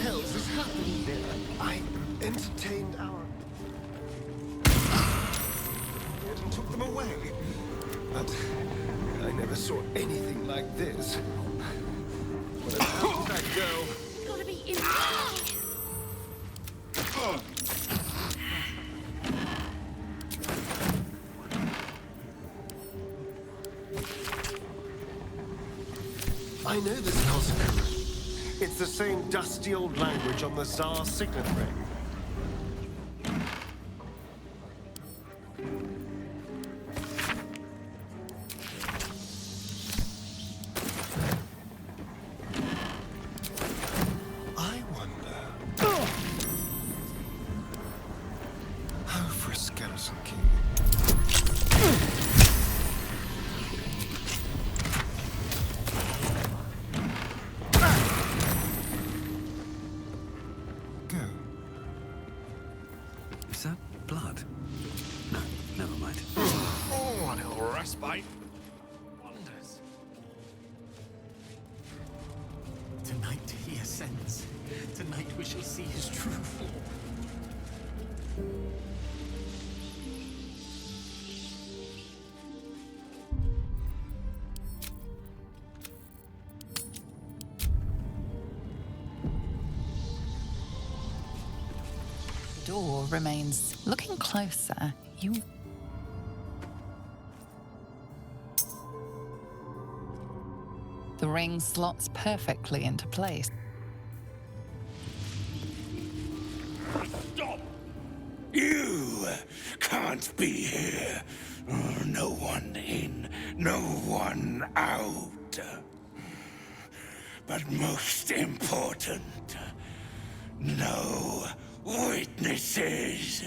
hells is happening there? I entertained our... and took them away. But I never saw anything like this. But how did that go? Gotta be in. I know this Cosmo. It's the same dusty old language on the Tsar's signet ring. I wonder... how for a skeleton king? Is that blood? No, never mind. Oh, a little respite. Wonders. Tonight he ascends. Tonight we shall see his true form. The door remains. Looking closer, you... The ring slots perfectly into place. Stop! You can't be here. No one in, no one out. But most important, no witnesses.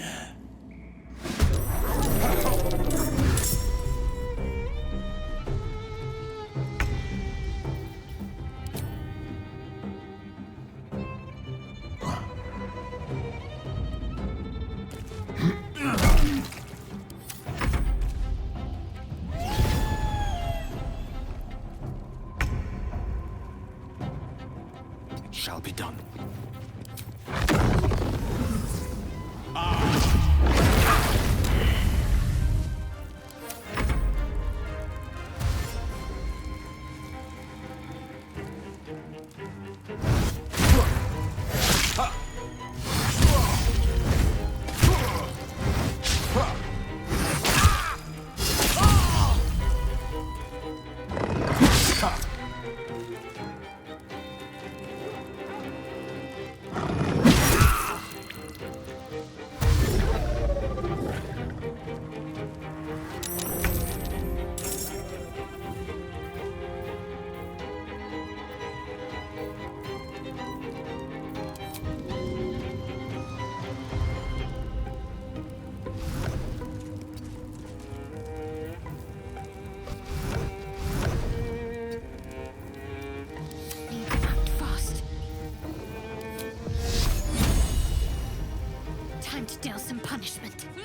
It shall be done. Act fast. Time to deal some punishment. I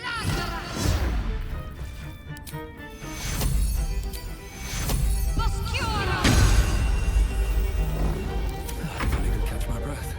can't even catch my breath.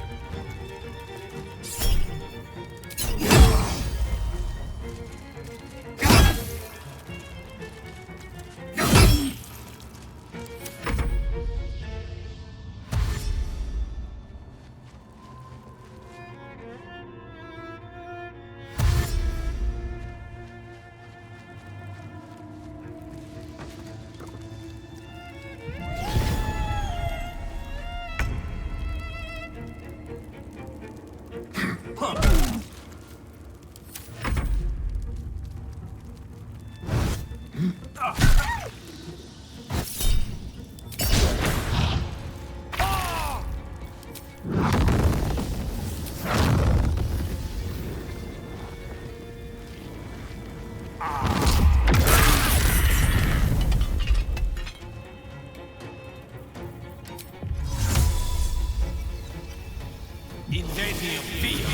Invasion of fear.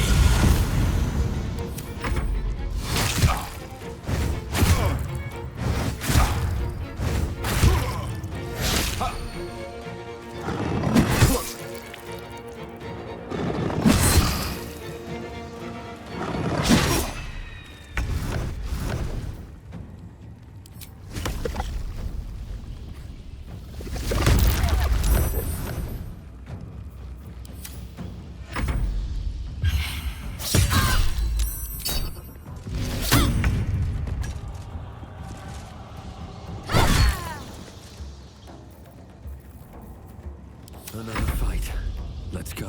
Let's go.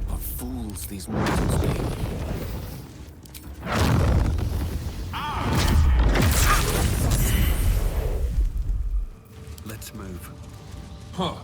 What fools these mortals be. Let's move. Huh.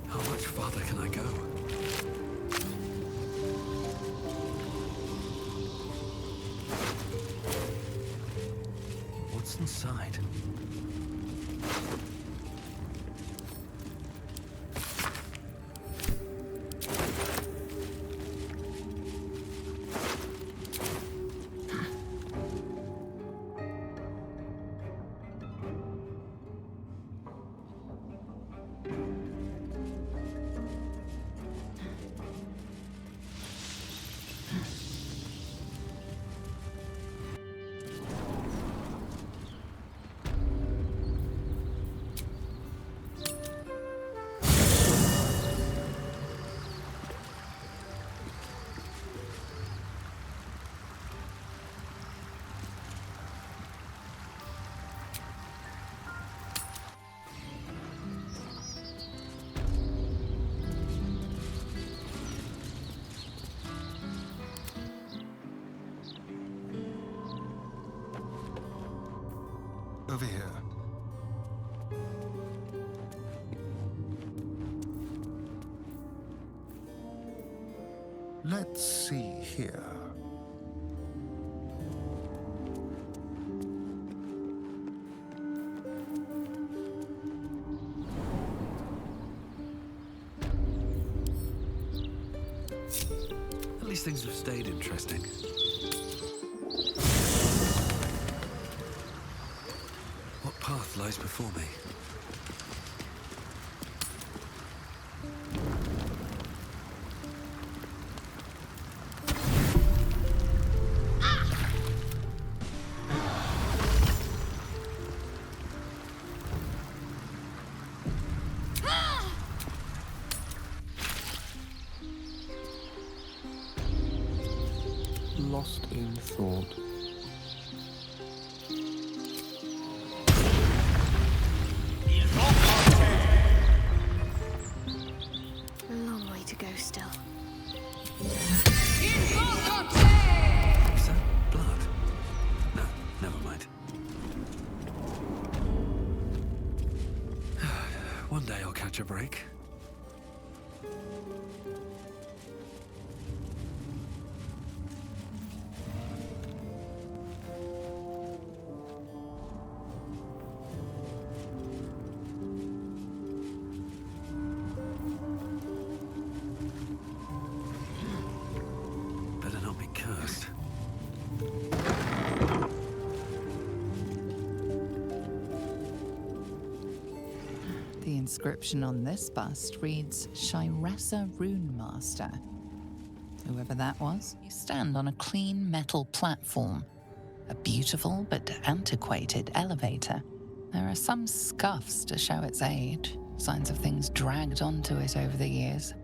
How much farther can I go? What's inside? Over here. Let's see here. At least things have stayed interesting. What path lies before me? Lost in thought. A long way to go still. Is that blood? No, never mind. One day I'll catch a break. Better not be cursed. The inscription on this bust reads Shiressa Rune Master. Whoever that was, you stand on a clean metal platform. A beautiful but antiquated elevator. There are some scuffs to show its age, signs of things dragged onto it over the years.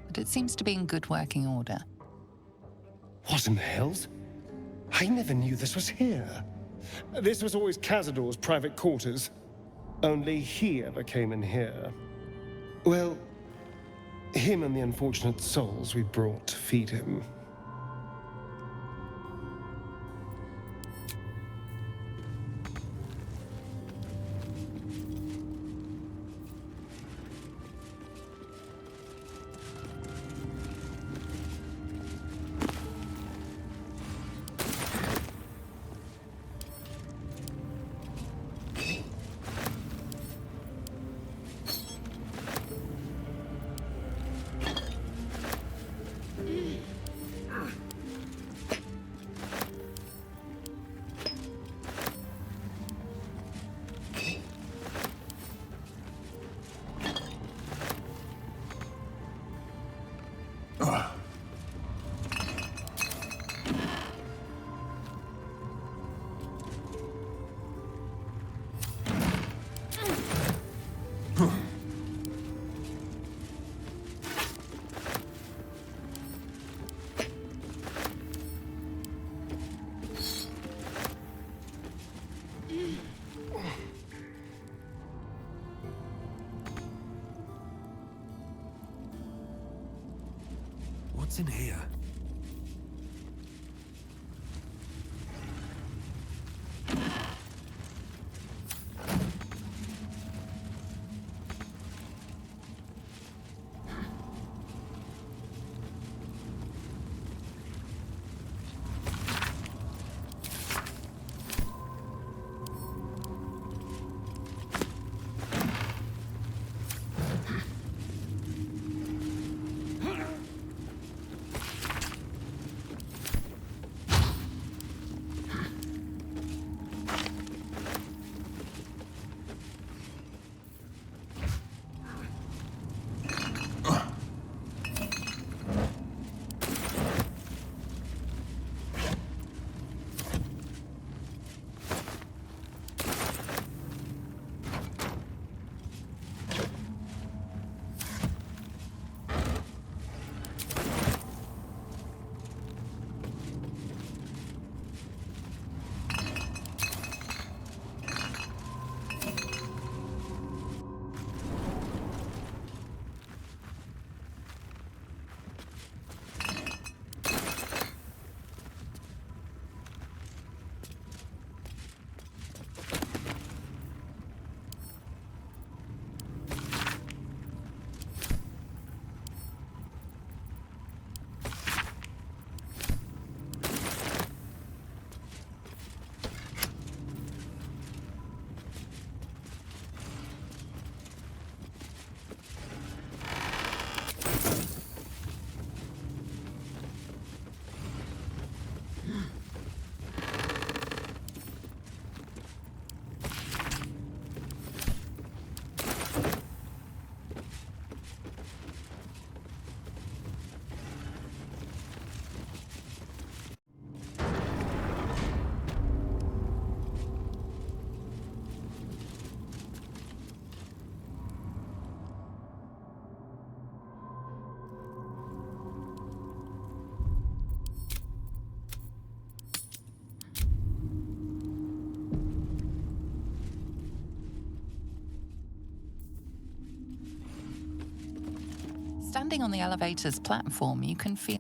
But it seems to be in good working order. What in the hells? I never knew this was here. This was always Cazador's private quarters. Only he ever came in here. Well, him and the unfortunate souls we brought to feed him. in here? Standing on the elevator's platform, you can feel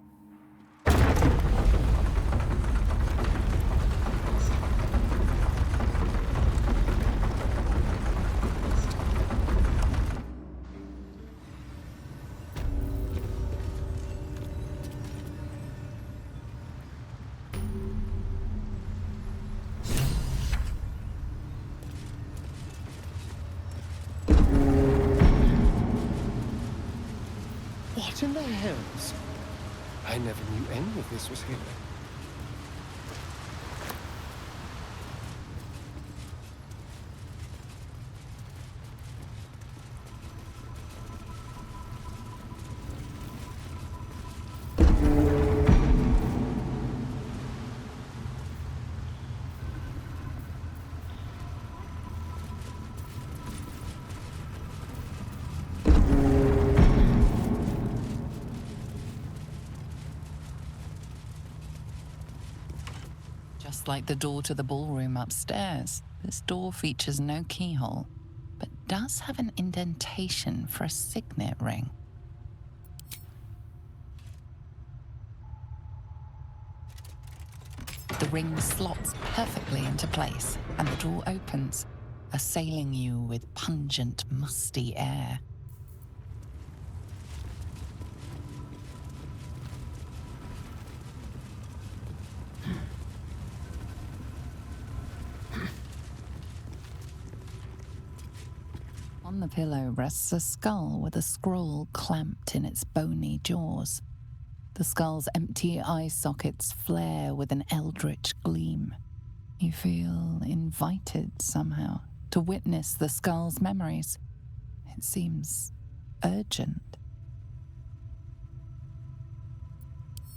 What in the hells? I never knew any of this was here. just like the door to the ballroom upstairs. This door features no keyhole, but does have an indentation for a signet ring. The ring slots perfectly into place, and the door opens, assailing you with pungent, musty air. On the pillow rests a skull with a scroll clamped in its bony jaws. The skull's empty eye sockets flare with an eldritch gleam. You feel invited somehow to witness the skull's memories. It seems urgent.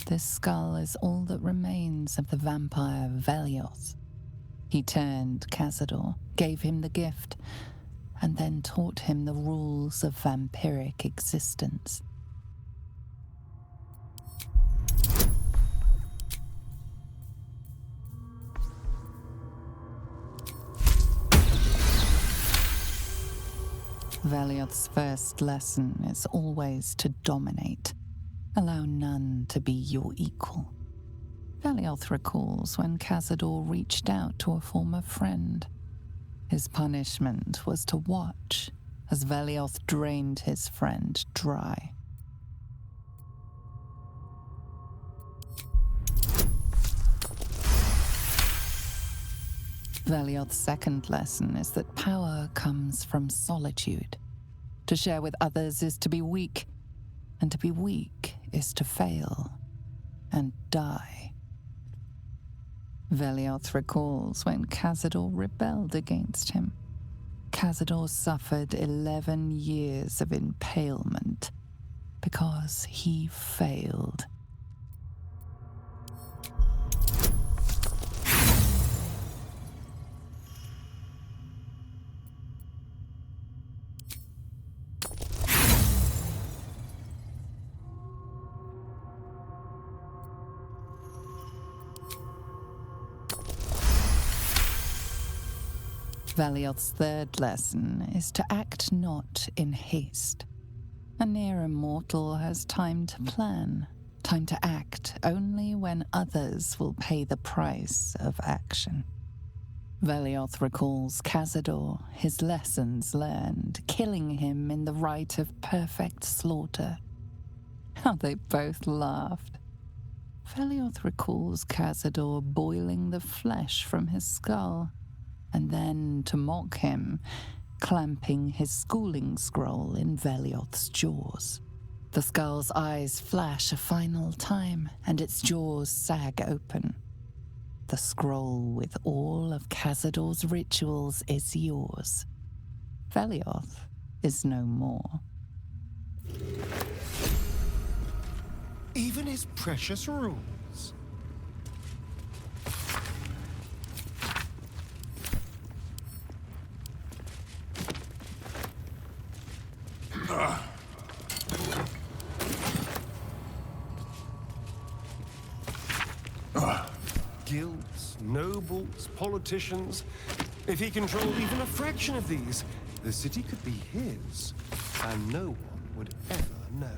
This skull is all that remains of the vampire Velios. He turned Cazador, gave him the gift, and then taught him the rules of vampiric existence. Velioth's first lesson is always to dominate. Allow none to be your equal. Velioth recalls when Cazador reached out to a former friend. His punishment was to watch as Velioth drained his friend dry. Velioth's second lesson is that power comes from solitude. To share with others is to be weak, and to be weak is to fail and die. Velioth recalls when Cazador rebelled against him. Cazador suffered 11 years of impalement because he failed. Velioth's third lesson is to act not in haste. A near immortal has time to plan, time to act only when others will pay the price of action. Velioth recalls Cazador, his lessons learned, killing him in the rite of perfect slaughter. How they both laughed. Velioth recalls Cazador boiling the flesh from his skull, and then, to mock him, clamping his schooling scroll in Velioth's jaws. The skull's eyes flash a final time, and its jaws sag open. The scroll with all of Cazador's rituals is yours. Velioth is no more. Even his precious rules. Guilds, nobles, politicians. If he controlled even a fraction of these, the city could be his, and no one would ever know.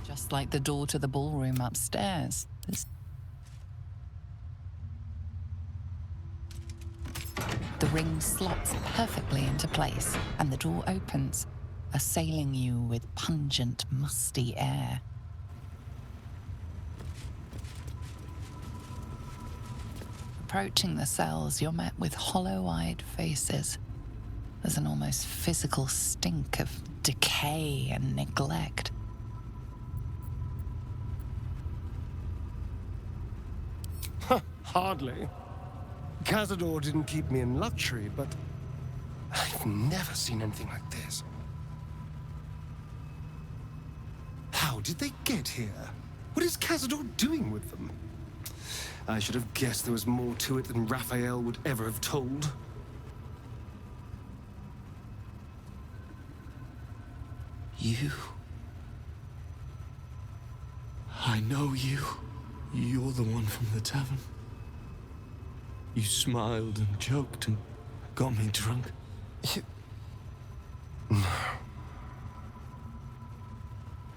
Just like the door to the ballroom upstairs. The ring slots perfectly into place, and the door opens, assailing you with pungent, musty air. Approaching the cells, you're met with hollow-eyed faces. There's an almost physical stink of decay and neglect. Hardly. Cazador didn't keep me in luxury, but I've never seen anything like this. How did they get here? What is Cazador doing with them? I should have guessed there was more to it than Raphael would ever have told. You. I know you. You're the one from the tavern. You smiled and joked and got me drunk. No.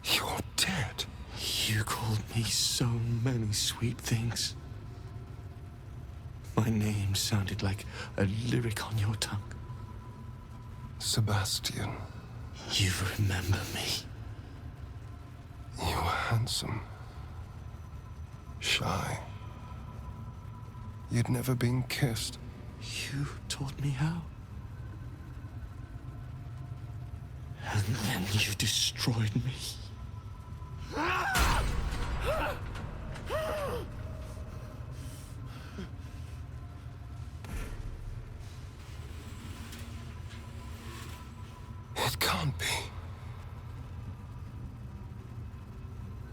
You're dead. You called me so many sweet things. My name sounded like a lyric on your tongue. Sebastian, You remember me. you were handsome. Shy. You'd never been kissed. You taught me how. And then you destroyed me. It can't be.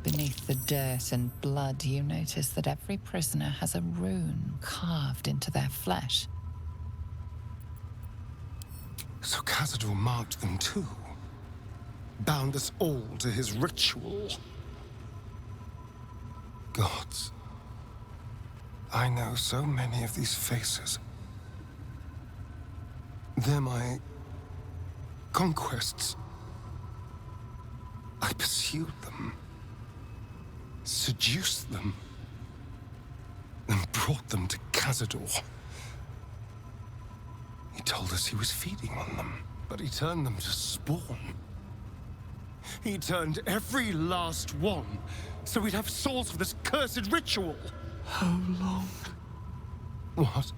Beneath the dirt and blood, you notice that every prisoner has a rune carved into their flesh. So Cazador marked them too. Bound us all to his ritual. Gods. I know so many of these faces. They're my conquests. I pursued them, seduced them, and brought them to Cazador. He told us he was feeding on them, but he turned them to spawn. He turned every last one, so we'd have souls for this cursed ritual. How long? What?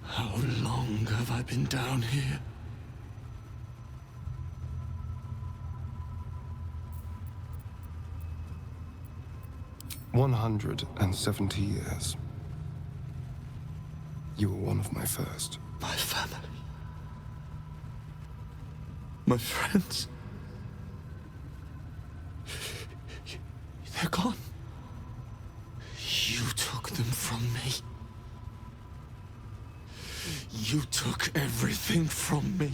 How long have I been down here? "170 years. You were one of my first. My family. My friends. They're gone. You took them from me. You took everything from me.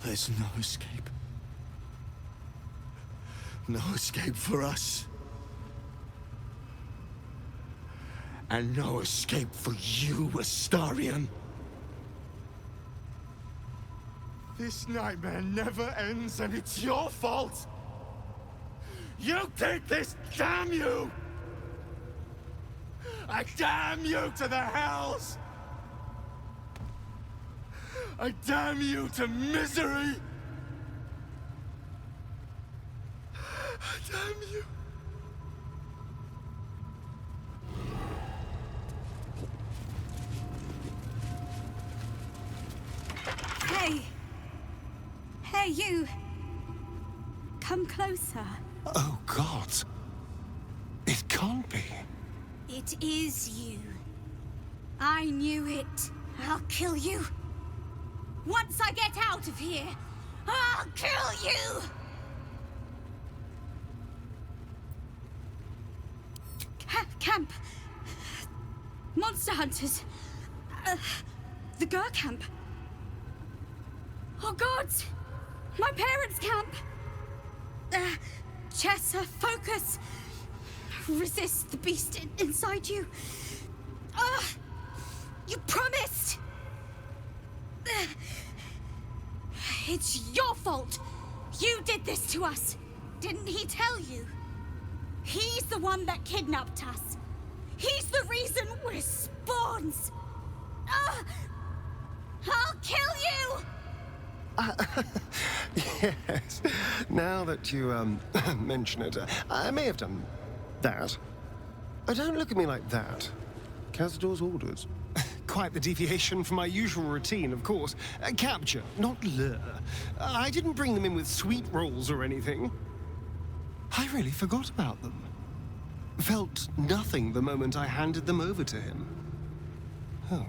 There's no escape. No escape for us. And no escape for you, Astarion. This nightmare never ends, and it's your fault! You did this, damn you! I damn you to the hells! I damn you to misery! I damn you! Hey! Hey, you! Come closer. Oh, God. It can't be. It is you. I knew it. I'll kill you. Once I get out of here, I'll kill you! Camp. Monster hunters. The Gur camp. Oh, gods! My parents' camp! Chessa, focus! Resist the beast inside you. You promised! It's your fault! You did this to us! Didn't he tell you? He's the one that kidnapped us. He's the reason we're spawns! I'll kill you! Yes. Now that you, mention it, I may have done that. Don't look at me like that. Cazador's orders. Quite the deviation from my usual routine, of course. Capture, not lure. I didn't bring them in with sweet rolls or anything. I really forgot about them. Felt nothing the moment I handed them over to him. Oh.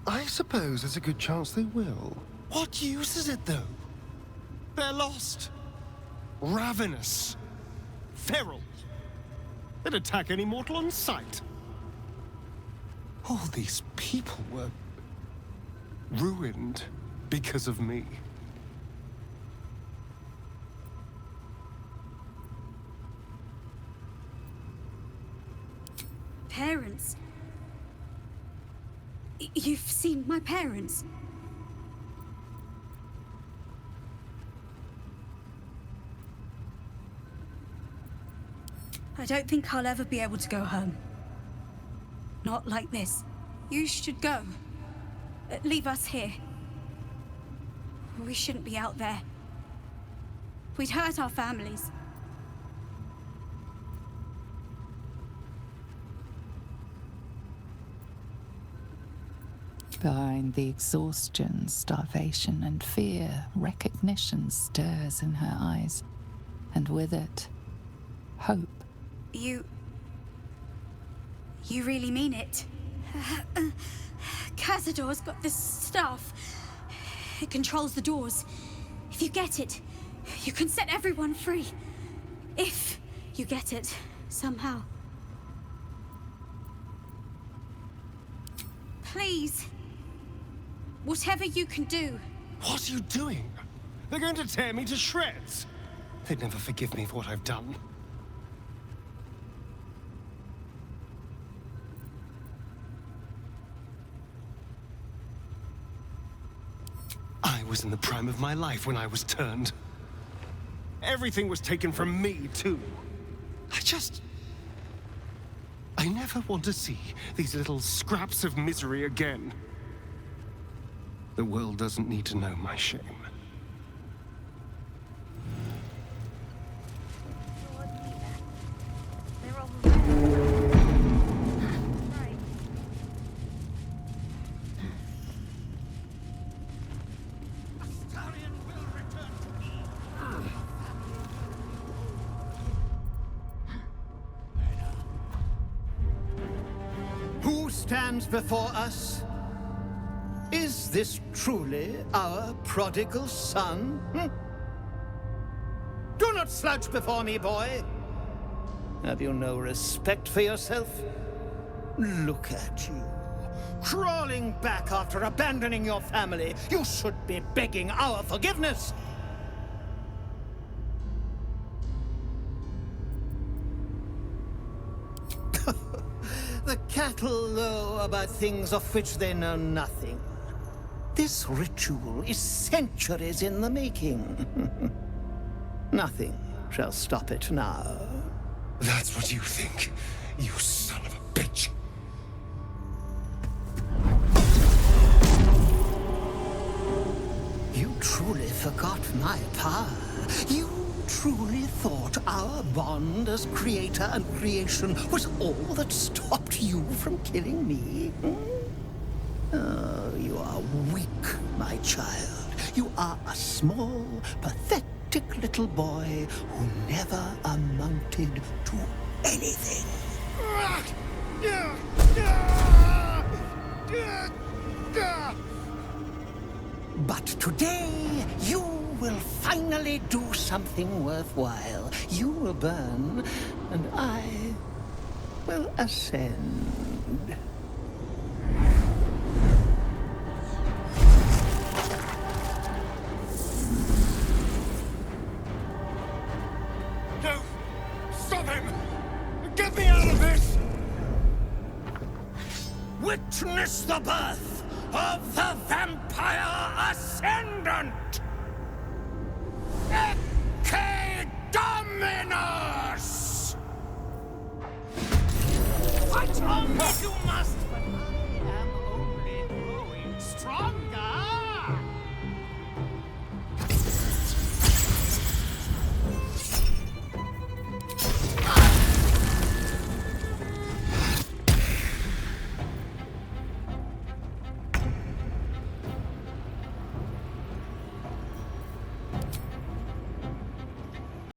I suppose there's a good chance they will. What use is it, though? They're lost. Ravenous. Feral. They'd attack any mortal on sight. All these people were ruined because of me. Parents? You've seen my parents? I don't think I'll ever be able to go home. Not like this. You should go. Leave us here. We shouldn't be out there. We'd hurt our families. Behind the exhaustion, starvation, and fear, recognition stirs in her eyes, and with it, hope. You really mean it? Cazador's got this stuff. It controls the doors. If you get it, you can set everyone free. If you get it, somehow. Please. Whatever you can do. What are you doing? They're going to tear me to shreds. They'd never forgive me for what I've done. I was in the prime of my life when I was turned. Everything was taken from me, too. I never want to see these little scraps of misery again. The world doesn't need to know my shame. Who stands before us? Is this truly our prodigal son? Do not slouch before me, boy. Have you no respect for yourself? Look at you, crawling back after abandoning your family. You should be begging our forgiveness. The cattle know about things of which they know nothing. This ritual is centuries in the making. Nothing shall stop it now. That's what you think, you son of a bitch. You truly forgot my power. You truly thought our bond as creator and creation was all that stopped you from killing me? Oh, you are weak, my child. You are a small, pathetic little boy who never amounted to anything. But today, you will finally do something worthwhile. You will burn, and I will ascend. No! Stop him! Get me out of this! Witness the birth of the Vampire Ascendant!